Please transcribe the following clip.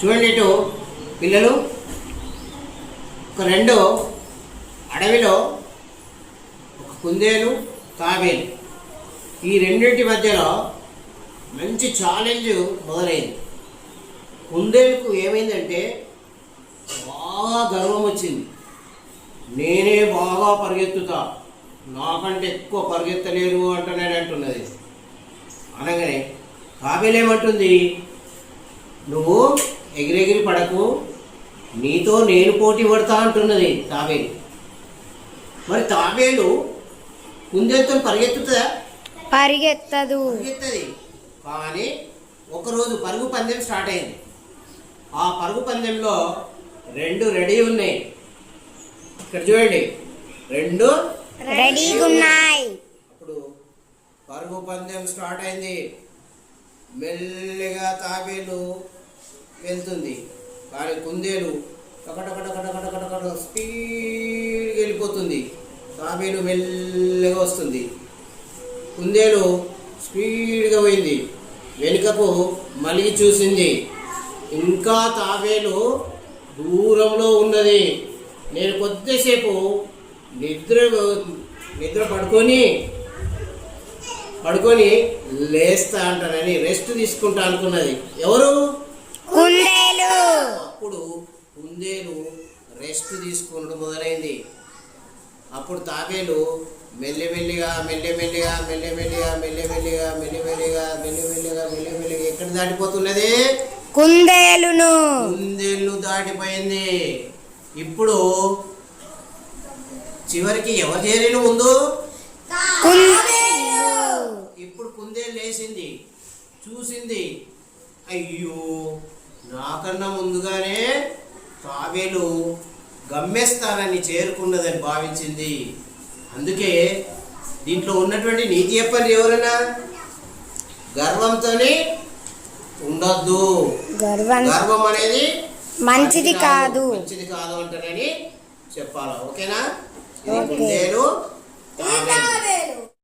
చూడండి ఇటు పిల్లలు, ఒక రెండు అడవిలో ఒక కుందేలు తాబేలు, ఈ రెండింటి మధ్యలో మంచి ఛాలెంజ్ మొదలైంది. కుందేలుకు ఏమైందంటే బాగా గర్వం వచ్చింది. నేనే బాగా పరిగెత్తుతా, నాకంటే ఎక్కువ పరిగెత్తలేరు అంటున్నది. అనగానే తాబేలు ఏమంటుంది, నువ్వు ఎగిరెగిరి పడకు, నీతో నేను పోటీ పడతా అంటున్నది తాబేలు. మరి తాబేలు కుందేలుతో పరిగెత్తుతుందా? పరిగెత్తది. కానీ ఒకరోజు పరుగు పందెం స్టార్ట్ అయింది. ఆ పరుగు పందెంలో రెండు రెడీ ఉన్నాయి. ఇక్కడ చూడండి, రెండు రెడీగా ఉన్నాయి. అప్పుడు పరుగు పందెం స్టార్ట్ అయింది. మెల్లిగా తాబేలు వెళ్తుంది, కానీ కుందేలు టకటకటకటకటకట స్పీడ్గా వెళ్ళిపోతుంది. తాబేలు మెల్లగా వస్తుంది. కుందేలు స్పీడ్గా పోయింది, వెనుకకు మళ్ళీ చూసింది. ఇంకా తాబేలు దూరంలో ఉన్నది. నేను కొద్దిసేపు నిద్ర పడుకొని లేస్తా అంటానని రెస్ట్ తీసుకుంటా అనుకున్నది. ఎవరు? కుందేలు. అప్పుడు కుందేలు రెస్ట్ తీసుకున్నది మొదలైంది. అప్పుడు తాబేలు మెల్లిమెల్లిగా ఎక్కడ దాటిపోతున్నది? కుందేలు దాటిపోయింది. ఇప్పుడు చివరికి ఎవరు చేరిన ముందు? ఇప్పుడు కుందేలు లేచింది, చూసింది, అయ్యో నాకన్నా ముందుగానే తాబేలు గమ్యస్థానాన్ని చేరుకున్నదని భావించింది. అందుకే దీంట్లో ఉన్నటువంటి నీతి చెప్పండి ఎవరైనా, గర్వంతోనే ఉండొద్దు. గర్వం అనేది మంచిది కాదు అంటారని చెప్పాలా? ఓకేనా? ఇది కుందేలు తాబేలు.